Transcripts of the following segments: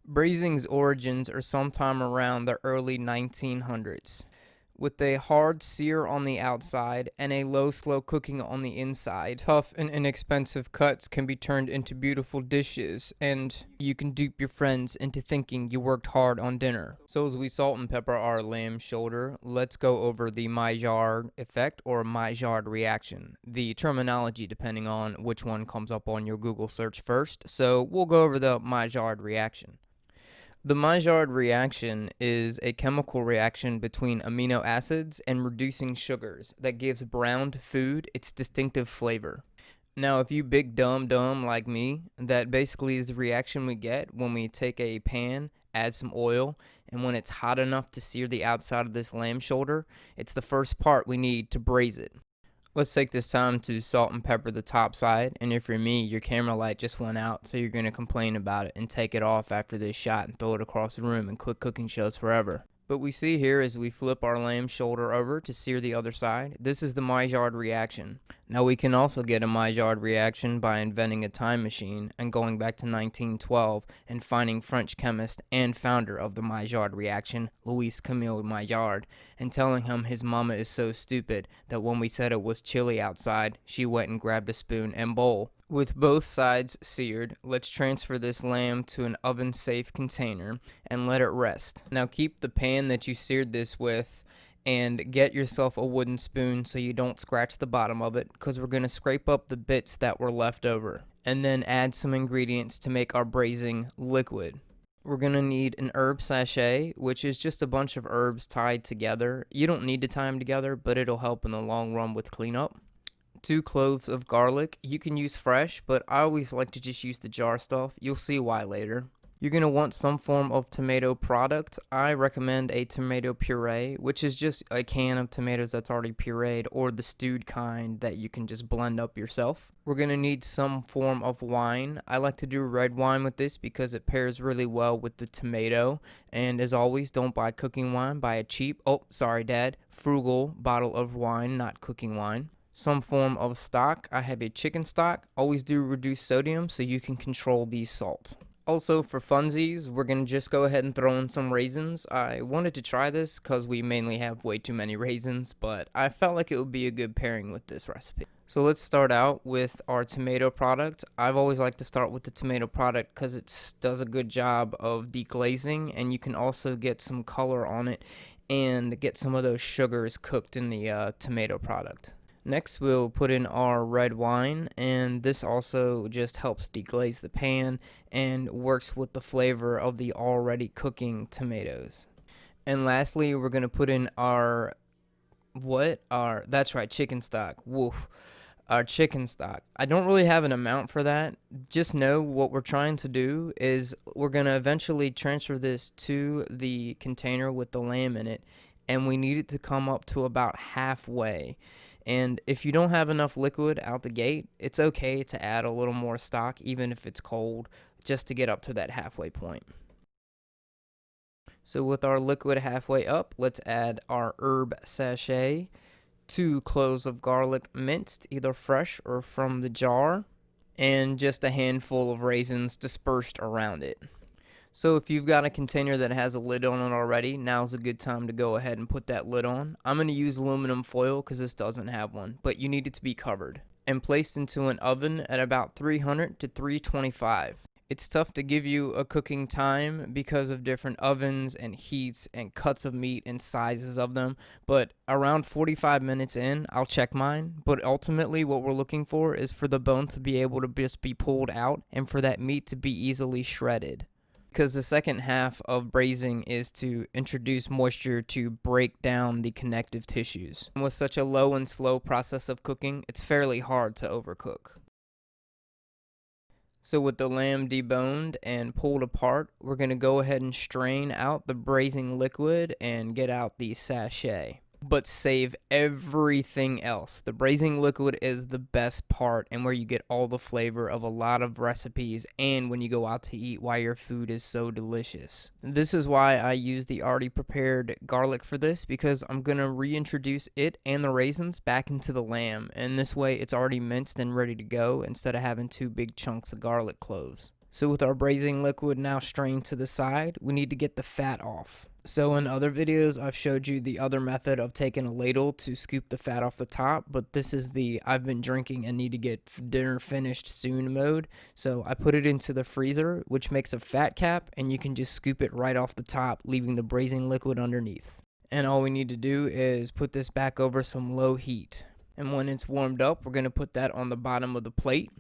Braising's origins are sometime around the early 1900s. With a hard sear on the outside and a low slow cooking on the inside, tough and inexpensive cuts can be turned into beautiful dishes, and you can dupe your friends into thinking you worked hard on dinner. So as we salt and pepper our lamb shoulder, let's go over the Maillard effect or Maillard reaction. The terminology depending on which one comes up on your Google search first, so we'll go over the Maillard reaction. The Maillard reaction is a chemical reaction between amino acids and reducing sugars that gives browned food its distinctive flavor. Now, if you big dumb like me, that basically is the reaction we get when we take a pan, add some oil, and when it's hot enough to sear the outside of this lamb shoulder, it's the first part we need to braise it. Let's take this time to salt and pepper the top side, and if you're me, your camera light just went out, so you're going to complain about it and take it off after this shot and throw it across the room and quit cooking shows forever. But we see here as we flip our lamb shoulder over to sear the other side, this is the Maillard reaction. Now we can also get a Maillard reaction by inventing a time machine and going back to 1912 and finding French chemist and founder of the Maillard reaction, Louis Camille Maillard, and telling him his mama is so stupid that when we said it was chilly outside, she went and grabbed a spoon and bowl. With both sides seared, let's transfer this lamb to an oven-safe container and let it rest. Now keep the pan that you seared this with and get yourself a wooden spoon so you don't scratch the bottom of it, because we're going to scrape up the bits that were left over. And then add some ingredients to make our braising liquid. We're going to need an herb sachet, which is just a bunch of herbs tied together. You don't need to tie them together, but it'll help in the long run with cleanup. 2 cloves of garlic. You can use fresh, but I always like to just use the jar stuff. You'll see why later. You're going to want some form of tomato product. I recommend a tomato puree, which is just a can of tomatoes that's already pureed, or the stewed kind that you can just blend up yourself. We're going to need some form of wine. I like to do red wine with this because it pairs really well with the tomato. And as always, don't buy cooking wine. Buy a cheap, frugal bottle of wine, not cooking wine. Some form of stock. I have a chicken stock. Always do reduced sodium so you can control the salt. Also, for funsies, we're going to just go ahead and throw in some raisins. I wanted to try this because we mainly have way too many raisins, but I felt like it would be a good pairing with this recipe. So let's start out with our tomato product. I've always liked to start with the tomato product because it does a good job of deglazing, and you can also get some color on it and get some of those sugars cooked in the tomato product. Next, we'll put in our red wine, and this also just helps deglaze the pan and works with the flavor of the already cooking tomatoes. And lastly, we're going to put in that's right, chicken stock. Woof. Our chicken stock. I don't really have an amount for that. Just know what we're trying to do is we're going to eventually transfer this to the container with the lamb in it, and we need it to come up to about halfway. And if you don't have enough liquid out the gate, it's okay to add a little more stock, even if it's cold, just to get up to that halfway point. So with our liquid halfway up, let's add our herb sachet, 2 cloves of garlic minced, either fresh or from the jar, and just a handful of raisins dispersed around it. So if you've got a container that has a lid on it already, now's a good time to go ahead and put that lid on. I'm going to use aluminum foil because this doesn't have one, but you need it to be covered. And placed into an oven at about 300 to 325. It's tough to give you a cooking time because of different ovens and heats and cuts of meat and sizes of them, but around 45 minutes in, I'll check mine. But ultimately what we're looking for is for the bone to be able to just be pulled out and for that meat to be easily shredded. Because the second half of braising is to introduce moisture to break down the connective tissues. And with such a low and slow process of cooking, it's fairly hard to overcook. So with the lamb deboned and pulled apart, we're going to go ahead and strain out the braising liquid and get out the sachet. But save everything else. The braising liquid is the best part and where you get all the flavor of a lot of recipes and when you go out to eat why your food is so delicious. This is why I use the already prepared garlic for this, because I'm going to reintroduce it and the raisins back into the lamb, and this way it's already minced and ready to go instead of having 2 big chunks of garlic cloves. So with our braising liquid now strained to the side, we need to get the fat off. So in other videos, I've showed you the other method of taking a ladle to scoop the fat off the top, but this is the I've been drinking and need to get dinner finished soon mode. So I put it into the freezer, which makes a fat cap, and you can just scoop it right off the top, leaving the braising liquid underneath. And all we need to do is put this back over some low heat. And when it's warmed up, we're going to put that on the bottom of the plate.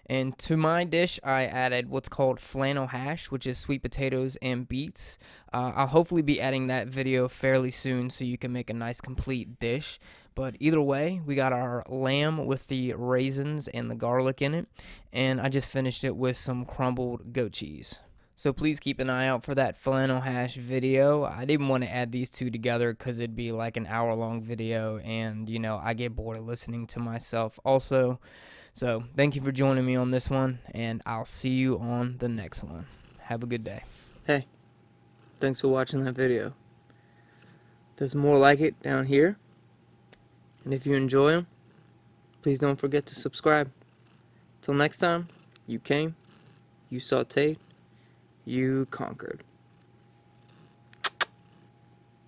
And to my dish, I added what's called flannel hash, which is sweet potatoes and beets. I'll hopefully be adding that video fairly soon so you can make a nice complete dish. But either way, we got our lamb with the raisins and the garlic in it. And I just finished it with some crumbled goat cheese. So please keep an eye out for that flannel hash video. I didn't want to add these two together because it'd be like an hour-long video. And, you know, I get bored of listening to myself also. So thank you for joining me on this one, and I'll see you on the next one. Have a good day. Hey, thanks for watching that video. There's more like it down here. And if you enjoy them, please don't forget to subscribe. Till next time, you came, you sauteed, you conquered.